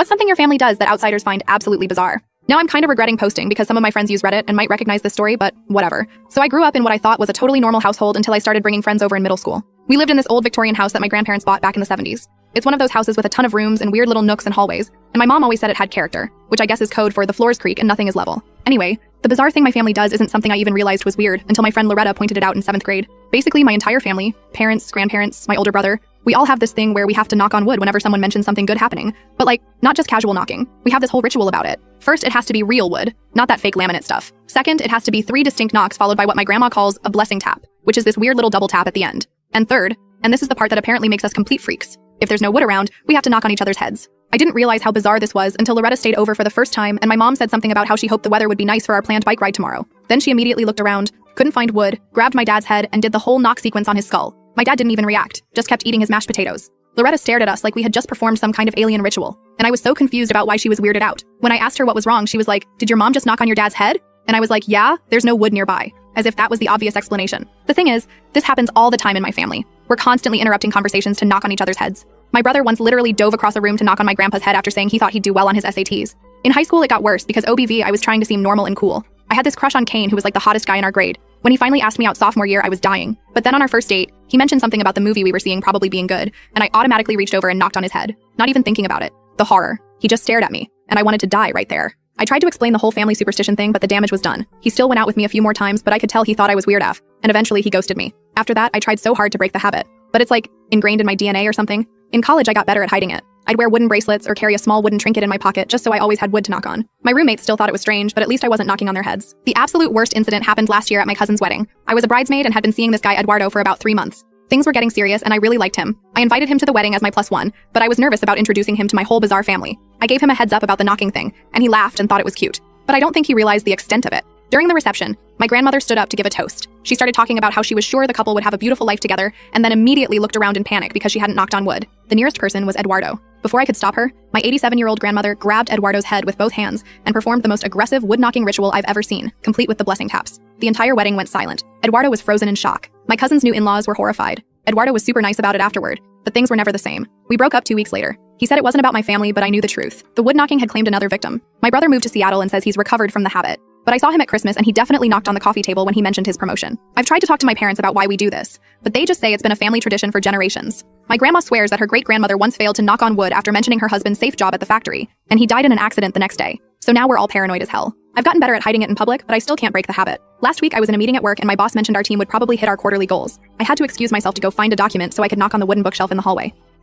What's something your family does that outsiders find absolutely bizarre? Now I'm kind of regretting posting because some of my friends use Reddit and might recognize this story, but whatever. So I grew up in what I thought was a totally normal household until I started bringing friends over in middle school. We lived in this old Victorian house that my grandparents bought back in the 70s. It's one of those houses with a ton of rooms and weird little nooks and hallways, and my mom always said it had character, which I guess is code for the floors creak and nothing is level. Anyway, the bizarre thing my family does isn't something I even realized was weird until my friend Loretta pointed it out in 7th grade. Basically, my entire family, parents, grandparents, my older brother, we all have this thing where we have to knock on wood whenever someone mentions something good happening. But like, not just casual knocking. We have this whole ritual about it. First, it has to be real wood, not that fake laminate stuff. Second, it has to be 3 distinct knocks followed by what my grandma calls a blessing tap, which is this weird little double tap at the end. And third, and this is the part that apparently makes us complete freaks, if there's no wood around, we have to knock on each other's heads. I didn't realize how bizarre this was until Loretta stayed over for the first time and my mom said something about how she hoped the weather would be nice for our planned bike ride tomorrow. Then she immediately looked around, couldn't find wood, grabbed my dad's head, and did the whole knock sequence on his skull. My dad didn't even react, just kept eating his mashed potatoes. Loretta stared at us like we had just performed some kind of alien ritual, and I was so confused about why she was weirded out. When I asked her what was wrong, she was like, "Did your mom just knock on your dad's head?" And I was like, "Yeah, there's no wood nearby," as if that was the obvious explanation. The thing is, this happens all the time in my family. We're constantly interrupting conversations to knock on each other's heads. My brother once literally dove across a room to knock on my grandpa's head after saying he thought he'd do well on his SATs. In high school, it got worse because OBV, I was trying to seem normal and cool. I had this crush on Kane who was like the hottest guy in our grade. When he finally asked me out sophomore year, I was dying. But then on our first date, he mentioned something about the movie we were seeing probably being good, and I automatically reached over and knocked on his head, not even thinking about it. The horror. He just stared at me, and I wanted to die right there. I tried to explain the whole family superstition thing, but the damage was done. He still went out with me a few more times, but I could tell he thought I was weird AF, and eventually he ghosted me. After that, I tried so hard to break the habit, but it's like ingrained in my DNA or something. In college, I got better at hiding it. I'd wear wooden bracelets or carry a small wooden trinket in my pocket just so I always had wood to knock on. My roommates still thought it was strange, but at least I wasn't knocking on their heads. The absolute worst incident happened last year at my cousin's wedding. I was a bridesmaid and had been seeing this guy Eduardo for about 3 months. Things were getting serious and I really liked him. I invited him to the wedding as my +1, but I was nervous about introducing him to my whole bizarre family. I gave him a heads up about the knocking thing, and he laughed and thought it was cute. But I don't think he realized the extent of it. During the reception, my grandmother stood up to give a toast. She started talking about how she was sure the couple would have a beautiful life together, and then immediately looked around in panic because she hadn't knocked on wood. The nearest person was Eduardo. Before I could stop her, my 87-year-old grandmother grabbed Eduardo's head with both hands and performed the most aggressive wood-knocking ritual I've ever seen, complete with the blessing taps. The entire wedding went silent. Eduardo was frozen in shock. My cousin's new in-laws were horrified. Eduardo was super nice about it afterward, but things were never the same. We broke up 2 weeks later. He said it wasn't about my family, but I knew the truth. The wood knocking had claimed another victim. My brother moved to Seattle and says he's recovered from the habit. But I saw him at Christmas and he definitely knocked on the coffee table when he mentioned his promotion. I've tried to talk to my parents about why we do this, but they just say it's been a family tradition for generations. My grandma swears that her great-grandmother once failed to knock on wood after mentioning her husband's safe job at the factory, and he died in an accident the next day. So now we're all paranoid as hell. I've gotten better at hiding it in public, but I still can't break the habit. Last week I was in a meeting at work and my boss mentioned our team would probably hit our quarterly goals. I had to excuse myself to go find a document so I could knock on the wooden bookshelf in the hallway.